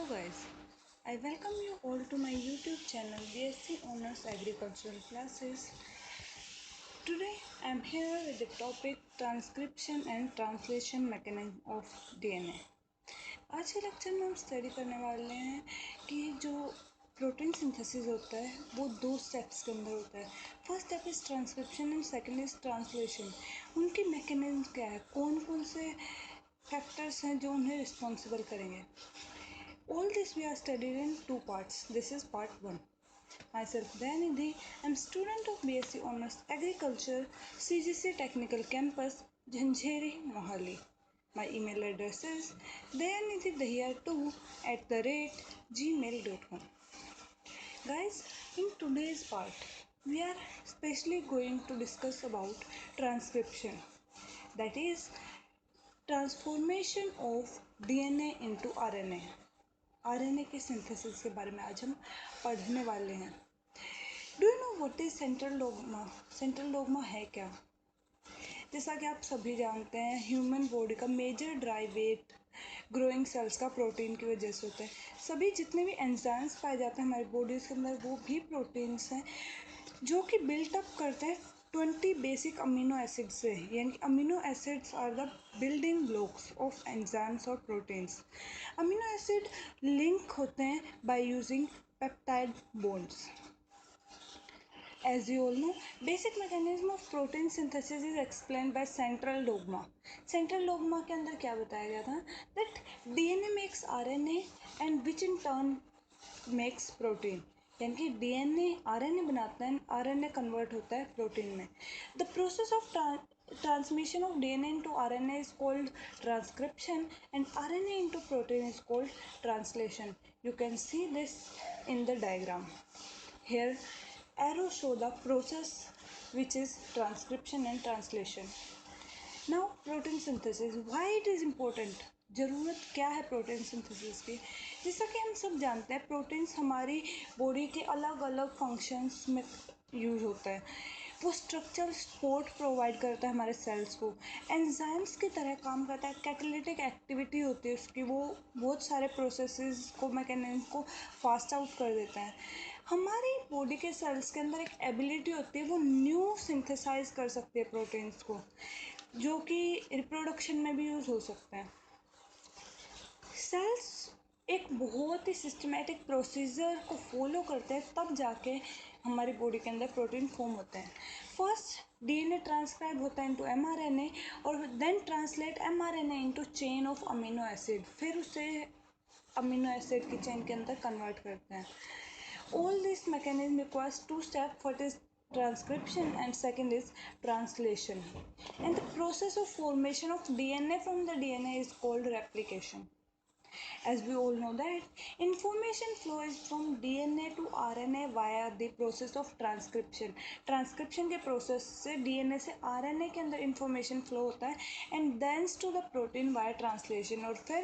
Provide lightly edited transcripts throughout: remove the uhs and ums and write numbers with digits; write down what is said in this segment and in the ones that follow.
Hello guys, I welcome you all to my YouTube channel BSc Honors Agricultural Classes. Today I am here with the topic Transcription and Translation Mechanism of DNA. आज के lecture में हम study करने वाले हैं कि जो protein synthesis होता है वो दो स्टेप्स के अंदर होता है. First step is transcription and second is translation. उनकी मैकेनिज्म क्या है, कौन कौन से फैक्टर्स हैं जो उन्हें रिस्पॉन्सिबल करेंगे. All this we are studied in two parts. This is part 1. Myself Dayanidhi, I am student of BSc Honors Agriculture, CGC Technical Campus, Jhanjheri, Mohali. My email address is dayanidhi2@gmail.com. Guys, in today's part, we are specially going to discuss about transcription. That is, transformation of DNA into RNA. RNA के synthesis के बारे में आज हम पढ़ने वाले हैं. Do you know what is central dogma. Central dogma है क्या. जैसा कि आप सभी जानते हैं, ह्यूमन बॉडी का major dry weight growing cells का प्रोटीन की वजह से होता है. सभी जितने भी एंजाइम्स पाए जाते हैं हमारी बॉडीज़ के अंदर वो भी प्रोटीन्स हैं जो कि बिल्टअप करते हैं 20 बेसिक अमीनो एसिड से. यानी कि amino acids are the building blocks of enzymes और प्रोटीन्स. अमीनो एसिड लिंक होते हैं by using peptide bonds. As you all know, basic mechanism of protein synthesis is explained by central dogma. Central dogma के अंदर क्या बताया गया था, that DNA makes RNA and which in turn makes protein. यानी कि DNA RNA बनाता है, RNA कन्वर्ट होता है प्रोटीन में. The process of transmission of DNA into RNA is called transcription and RNA into protein is called translation. You can see this in the diagram. Here arrows show the process which is transcription and translation. Now protein synthesis, why it is important. ज़रूरत क्या है protein synthesis की. जैसा कि हम सब जानते हैं प्रोटीन्स हमारी बॉडी के अलग अलग फंक्शंस में यूज़ होता है. वो स्ट्रक्चरल सपोर्ट प्रोवाइड करता है हमारे सेल्स को. एंजाइम्स की तरह काम करता है. कैटालिटिक एक्टिविटी होती है उसकी, वो बहुत सारे प्रोसेसेस को मैकेनिज्म को फास्ट आउट कर देता है. हमारी बॉडी के सेल्स के अंदर एक एबिलिटी होती है, वो न्यू सिंथेसाइज कर सकती है प्रोटीन्स को, जो कि रिप्रोडक्शन में भी यूज़ हो सकते हैं. सेल्स एक बहुत ही सिस्टमेटिक प्रोसीजर को फॉलो करते हैं तब जाके हमारी बॉडी के अंदर प्रोटीन फॉर्म होते हैं. फर्स्ट डीएनए ट्रांसक्राइब होता है इनटू एमआरएनए और then translate mRNA into chain of amino acid. फिर उसे अमीनो एसिड की चेन के अंदर कन्वर्ट करते हैं. All this mechanism requires two steps. First is transcription and second is translation. And the process of formation of DNA from the DNA is called replication. As we all know that information flows from DNA to RNA via the process of transcription. Transcription के process से DNA से RNA के अंदर information flow होता है and thence to the protein via translation. और फिर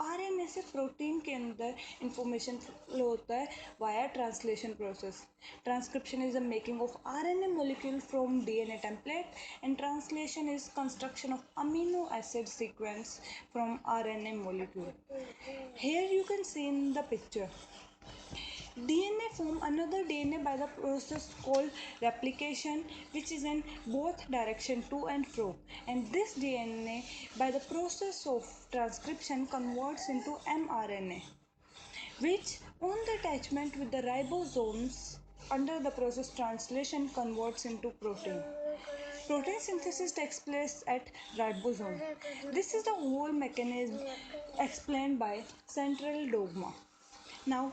RNA से protein के अंदर information flow होता है via translation process. Transcription is the making of RNA molecule from DNA template and translation is construction of amino acid sequence from RNA molecule. Here you can see in the picture DNA form another DNA by the process called replication, which is in both direction to and fro, and this DNA by the process of transcription converts into mRNA, which on the attachment with the ribosomes under the process translation converts into protein. Protein synthesis takes place at ribosome. This is the whole mechanism explained by central dogma. Now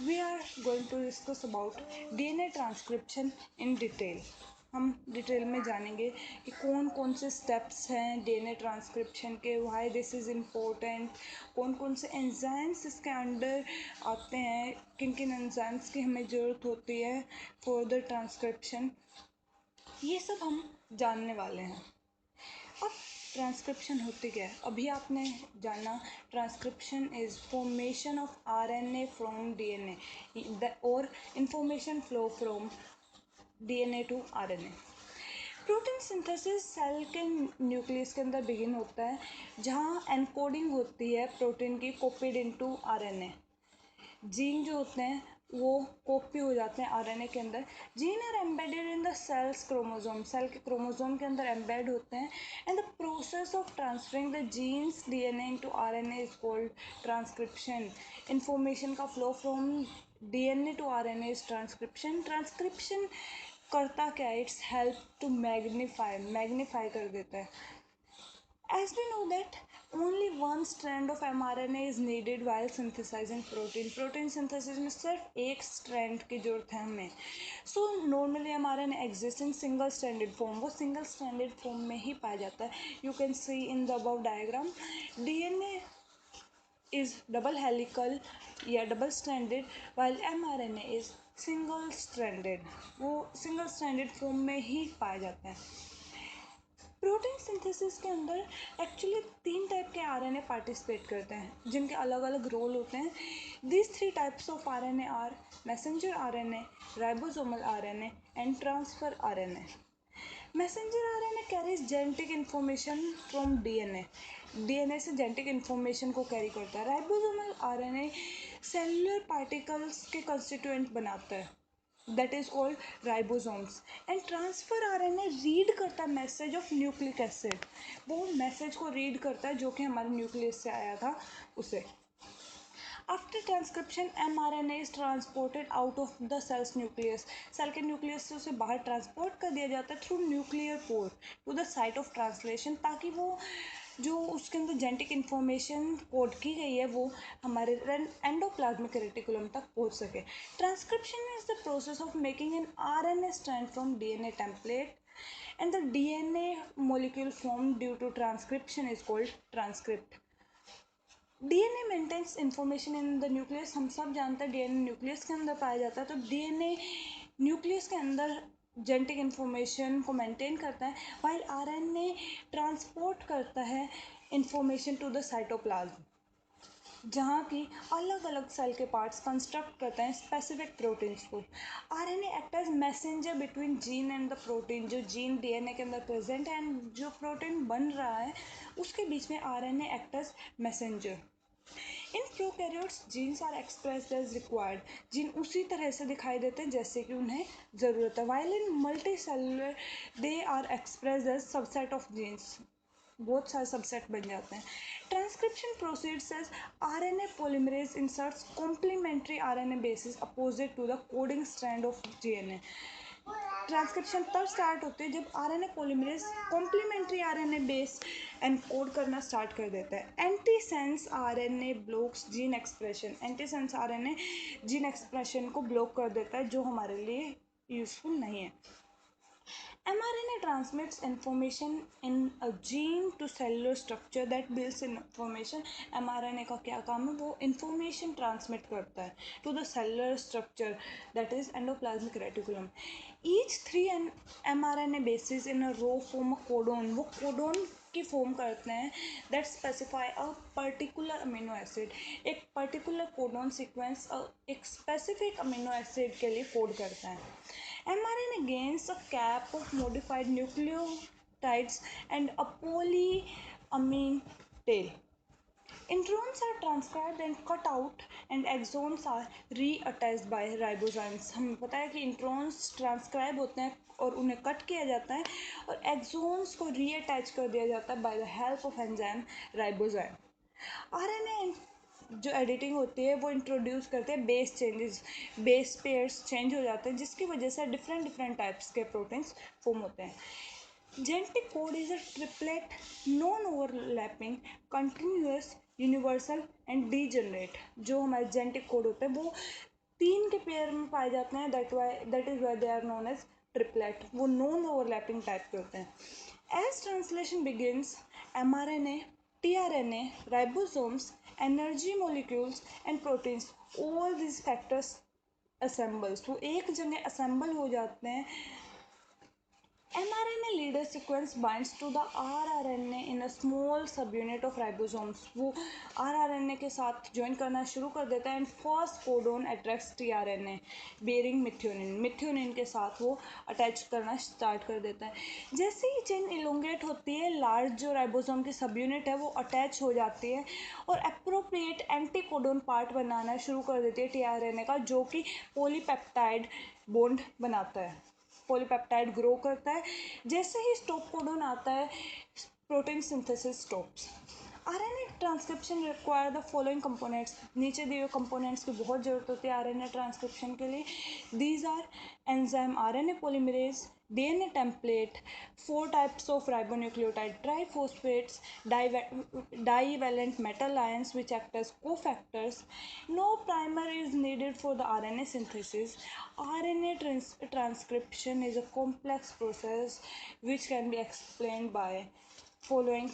we are going to discuss about DNA transcription in detail. हम detail में जानेंगे कि कौन कौन से steps हैं DNA transcription के, why this is important, कौन कौन से एंजाइम्स इसके अंडर आते हैं, किन किन एंजाइम्स की हमें ज़रूरत होती है फॉर द ट्रांसक्रिप्शन. ये सब हम जानने वाले हैं. अब ट्रांसक्रिप्शन होती क्या है. अभी आपने जाना transcription is formation of RNA from DNA और information flow from DNA to RNA. Protein synthesis cell के न्यूक्लियस के अंदर बिगिन होता है जहाँ एनकोडिंग होती है प्रोटीन की कोपिड इनटू आरएनए. जीन जो होते हैं वो कॉपी हो जाते हैं आरएनए के अंदर। Gene are embedded in the cells chromosome, cell के क्रोमोसोम के अंदर एम्बेड होते हैं। And the process of transferring the genes DNA into RNA is called transcription. Information का flow from DNA to RNA is transcription. Transcription करता क्या है, it's help to magnify कर देता है। As we know that only one strand of mRNA is needed while synthesizing protein. Protein synthesis में सिर्फ एक strand की जरूरत है हमें. So normally mRNA exists in single stranded form. वो single stranded form में ही पाया जाता है. You can see in the above diagram. DNA is double helical या double stranded while mRNA is single stranded. वो single stranded form में ही पाया जाता है. प्रोटीन सिंथेसिस के अंदर एक्चुअली 3 टाइप के आरएनए पार्टिसिपेट करते हैं जिनके अलग अलग रोल होते हैं. These 3 types of RNA are messenger RNA, ribosomal RNA and transfer RNA. Messenger RNA carries genetic information from DNA. DNA से जेनेटिक इन्फॉर्मेशन को कैरी करता है. राइबोसोमल आरएनए सेलुलर पार्टिकल्स के कंस्टिट्यूएंट बनाता है, that is called ribosomes. and transfer RNA read करता है message of nucleic acid. वो मैसेज को रीड करता है जो कि हमारे न्यूक्लियस से आया था उसे. After transcription mRNA is transported out of the cell's nucleus. Cell के न्यूक्लियस से उसे बाहर ट्रांसपोर्ट कर दिया जाता है through nuclear pore to the site of translation, ताकि वो जो उसके अंदर जेनेटिक इन्फॉर्मेशन कोड की गई है वो हमारे एंडोप्लाज्मिक रेटिकुलम तक पहुंच सके. Transcription is the process of making an RNA strand from DNA template and the DNA molecule formed due to transcription is called transcript. DNA maintains information in the nucleus. हम सब जानते हैं DNA nucleus के अंदर पाया जाता है, तो डीएनए न्यूक्लियस के अंदर जेनेटिक इन्फॉर्मेशन को मेंटेन करता है, वाइल आरएनए ट्रांसपोर्ट करता है इन्फॉर्मेशन टू द साइटोप्लाज्म, जहाँ की अलग अलग सेल के पार्ट्स कंस्ट्रक्ट करते हैं स्पेसिफिक प्रोटीन्स को. RNA act as messenger between gene and the protein. जो जीन डीएनए के अंदर प्रेजेंट है एंड जो प्रोटीन बन रहा है उसके बीच में RNA act as messenger. In prokaryotes genes are expressed as required. Gene उसी तरह से दिखाई देते हैं जैसे कि उन्हें ज़रूरत है. While in multicellular they are expressed as subset of genes. बहुत सारे सबसेट बन जाते हैं. Transcription proceeds as RNA polymerase inserts complementary RNA bases opposite to the coding strand of DNA. Transcription तब स्टार्ट होती है जब RNA polymerase complementary RNA base encode करना स्टार्ट कर देता है. Antisense RNA blocks gene expression. Antisense RNA gene expression को block कर देता है जो हमारे लिए यूजफुल नहीं है. mRNA transmits information in a gene to cellular structure that builds information. mRNA का क्या काम है, वो information transmit करता है to the cellular structure that is endoplasmic reticulum. Each 3 mRNA bases in a row form a codon. वो codon की form करते हैं that specify a particular amino acid. एक particular codon sequence एक specific amino acid के लिए code करता है. mRNA gains a cap of modified nucleotides and a polyamine tail. Introns are transcribed and cut out and exons are reattached by ribozymes. हमें पता है कि इंट्रॉन्स ट्रांसक्राइब होते हैं और उन्हें कट किया जाता है और एक्सोन्स को रीअटैच कर दिया जाता है by the help of enzyme ribozyme. RNA जो एडिटिंग होती है वो इंट्रोड्यूस करते हैं base changes. Base pairs change हो जाते हैं जिसकी वजह से डिफरेंट टाइप्स के प्रोटीन्स फॉर्म होते हैं. Genetic code is a triplet non overlapping continuous universal and degenerate. जो हमारे जेनेटिक कोड होते हैं वो 3 के पेयर में पाए जाते हैं. That is why they are known as triplet. वो नॉन ओवरलैपिंग टाइप के होते हैं. As translation begins mRNA, tRNA, ribosomes, energy molecules and proteins, all these factors assembles. वो एक जगह assemble हो जाते हैं mRNA leader sequence binds to the rRNA in a small subunit of ribosomes. वो rRNA के साथ ज्वाइन करना शुरू कर देता है and first codon attracts tRNA bearing methionine. Methionine के साथ वो अटैच करना स्टार्ट कर देता है. जैसे ही चेन इलोंगेट होती है, लार्ज जो राइबोसोम की सब यूनिट है वो अटैच हो जाती है और अप्रोप्रिएट एंटी कोडोन पार्ट बनाना शुरू कर देती है tRNA का, जो कि पॉलीपेप्टाइड बॉन्ड बनाता है. पॉलीपेप्टाइड ग्रो करता है. जैसे ही स्टॉप कोडोन आता है, protein synthesis stops. RNA transcription require the following components. नीचे दिए हुए कंपोनेंट्स की बहुत ज़रूरत होती है आरएनए ट्रांसक्रिप्शन के लिए. These are enzyme, RNA polymerase, DNA template, 4 types of ribonucleotide, triphosphates, divalent metal ions which act as cofactors. No primer is needed for the RNA synthesis. RNA transcription is a complex process which can be explained by following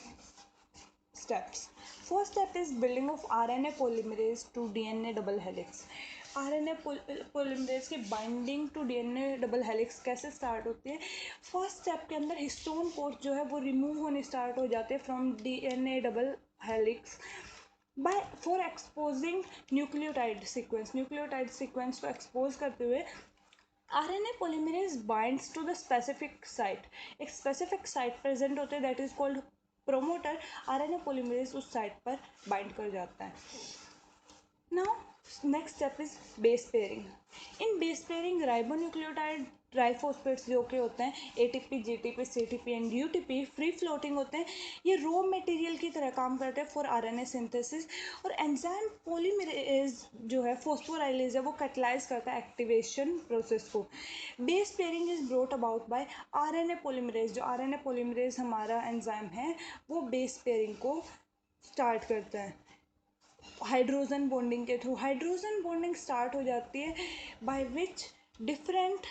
steps. First step is building of RNA polymerase to DNA double helix. RNA polymerase की binding to DNA double helix कैसे start होती है. First step के अंदर histone coat जो है वो remove होने स्टार्ट हो जाते हैं from DNA double helix by for exposing nucleotide sequence को एक्सपोज करते हुए RNA polymerase binds to the specific site. एक स्पेसिफिक साइट प्रेजेंट होते हैं that is called promoter. RNA polymerase उस साइट पर बाइंड कर जाता है. Now next step is base pairing. In base pairing ribonucleotide triphosphates जो के होते हैं ATP, GTP, CTP and UTP free floating होते हैं. ये रॉ मटेरियल की तरह काम करते हैं फॉर आरएनए सिंथेसिस. और एंजाइम पॉलीमरेज जो है फॉस्फोराइलेज है वो कैटलाइज करता है एक्टिवेशन प्रोसेस को. Base pairing is brought about by RNA polymerase. जो आरएनए पॉलीमरेज हमारा एंजाइम है वो बेस पेयरिंग को स्टार्ट करता है हाइड्रोजन बॉन्डिंग के थ्रू. हाइड्रोजन बॉन्डिंग स्टार्ट हो जाती है बाय विच डिफरेंट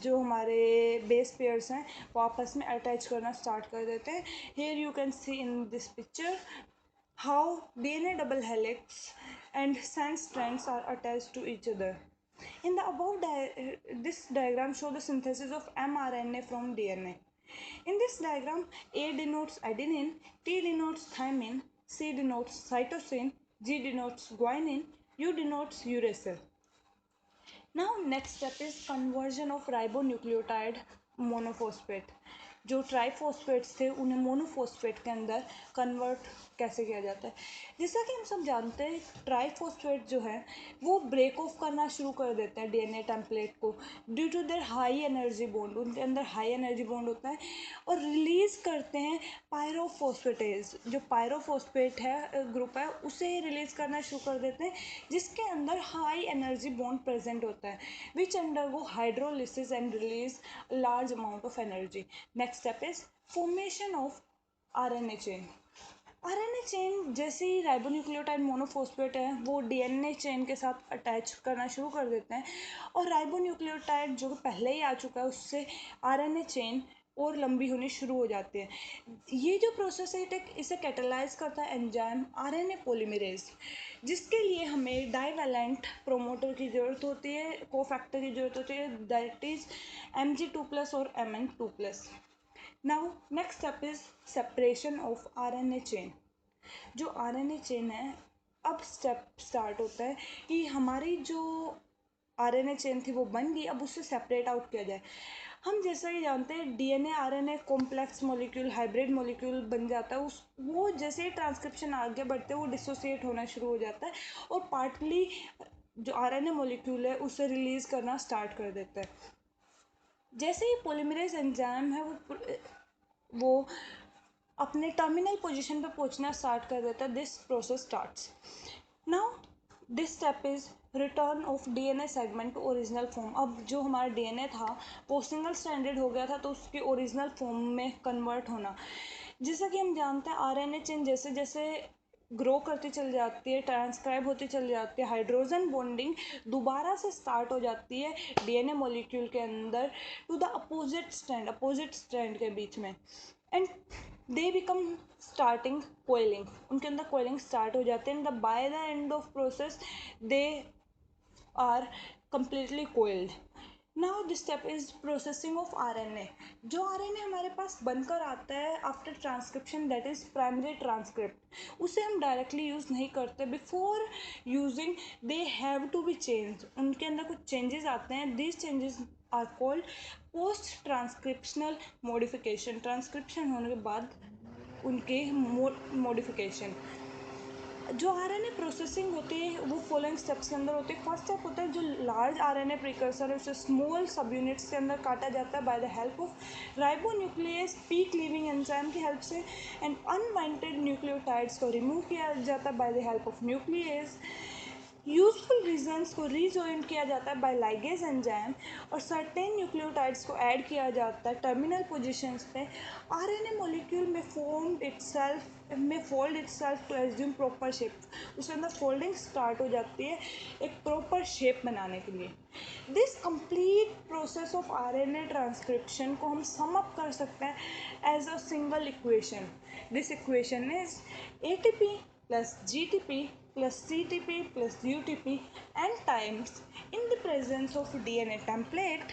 जो हमारे बेस पेयर्स हैं वो आपस में अटैच करना स्टार्ट कर देते हैं. Here you can see in this picture how DNA double helix and sense strands are attached to each other. In the above this diagram show the synthesis of mRNA from DNA. In this diagram, A denotes adenine, T denotes thymine, C denotes cytosine, G denotes guanine, U denotes uracil. Now next step is conversion of ribonucleotide monophosphate. जो ट्राइफॉस्फेट्स थे उन्हें monophosphate के अंदर convert कैसे किया जाता है. जैसा कि हम सब जानते हैं ट्राइफॉस्फेट जो है वो ब्रेक ऑफ करना शुरू कर देते हैं डीएनए टेम्पलेट को due to their high energy bond. उनके अंदर हाई एनर्जी बॉन्ड होता है और रिलीज करते हैं पायरोफॉस्फेटेज. जो पायरोफॉस्फेट है ग्रुप है उसे रिलीज करना शुरू कर देते हैं जिसके अंदर हाई एनर्जी बॉन्ड प्रेजेंट होता है which undergo hydrolysis and release large amount of energy. Next step is formation of RNA chain. RNA chain जैसे ही राइबोन्यूक्लियोटाइड मोनोफॉस्फेट है वो डीएनए चेन के साथ अटैच करना शुरू कर देते हैं और राइबोन्यूक्लियोटाइड जो पहले ही आ चुका है उससे आरएनए चेन और लंबी होनी शुरू हो जाती है. ये जो प्रोसेस है इसे कैटलाइज करता है एंजाइम आरएनए पॉलीमरेज, जिसके लिए हमें डाइवैलेंट प्रोमोटर की ज़रूरत होती है, कोफैक्टर की ज़रूरत होती है दैट इज़ Mg2+ और Mn2+. Now next step is separation of RNA chain. जो आरएनए चेन है अब स्टेप स्टार्ट होता है कि हमारी जो आरएनए चेन थी वो बन गई, अब उससे सेपरेट आउट किया जाए. हम जैसा कि जानते हैं DNA RNA complex molecule hybrid molecule बन जाता है. उस वो जैसे ही ट्रांसक्रिप्शन आगे बढ़ते हैं वो डिसोसिएट होना शुरू हो जाता है और पार्टली जो आरएनए मॉलिक्यूल है उसे रिलीज करना स्टार्ट कर देता है. जैसे ही पॉलीमरेज एंजाइम है वो अपने टर्मिनल पोजीशन पे पहुंचना स्टार्ट कर देता है. This process starts. Now this step is return of DNA segment to original form. अब जो हमारा डीएनए था वो सिंगल स्ट्रैंडेड हो गया था तो उसकी ओरिजिनल फॉर्म में कन्वर्ट होना. जैसा कि हम जानते हैं आरएनए चेन जैसे जैसे ग्रो करती चल जाती है, ट्रांसक्राइब होती चल जाती है, हाइड्रोजन बॉन्डिंग दोबारा से स्टार्ट हो जाती है डीएनए मॉलिक्यूल के अंदर टू द अपोजिट स्ट्रैंड के बीच में and they become starting coiling. उनके अंदर कोइलिंग स्टार्ट हो जाते हैं. By the end of process they are completely coiled. Now this step is processing of RNA. जो आरएनए हमारे पास बनकर आता है after transcription, that is primary transcript, उसे हम डायरेक्टली यूज़ नहीं करते। Before using they have to be change, उनके अंदर कुछ चेंजेस आते हैं। These changes are called post transcriptional modification. Transcription होने के बाद उनके मॉडिफिकेशन। जो आरएनए प्रोसेसिंग होती है वो फॉलोइंग स्टेप्स के अंदर होती है। फर्स्ट स्टेप होता है जो लार्ज आरएनए प्रिकर्सर है उसे स्मॉल सब यूनिट्स के अंदर काटा जाता है by the help of ribonuclease P cleaving enzyme की हेल्प से। एंड अनवांटेड न्यूक्लियोटाइड्स को रिमूव किया जाता है by the help of nucleus. Useful regions को रीजॉइन किया जाता है बाय लाइगेज एंजाइम, और सर्टेन न्यूक्लियोटाइड्स को ऐड किया जाता है टर्मिनल पोजीशंस पे। आरएनए मॉलिक्यूल में fold itself to assume proper shape. उसके अंदर फोल्डिंग स्टार्ट हो जाती है एक प्रॉपर शेप बनाने के लिए। This complete process of RNA transcription को हम सम अप कर सकते हैं as a single equation. This equation is ATP plus GTP plus CTP plus UTP and times in the presence of DNA template,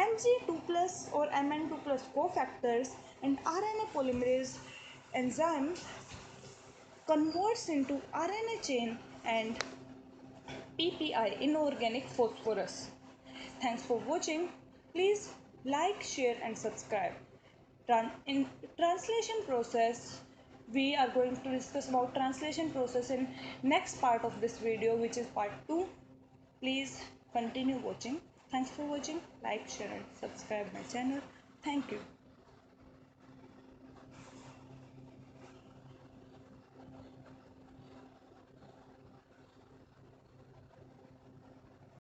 Mg2 plus or Mn2 plus cofactors and RNA polymerase enzyme converts into RNA chain and PPI, inorganic phosphorus. Thanks for watching. Please like, share and subscribe. In translation process, we are going to discuss about translation process in next part of this video, which is part 2. Please continue watching. Thanks for watching. Like, share and subscribe my channel. Thank you.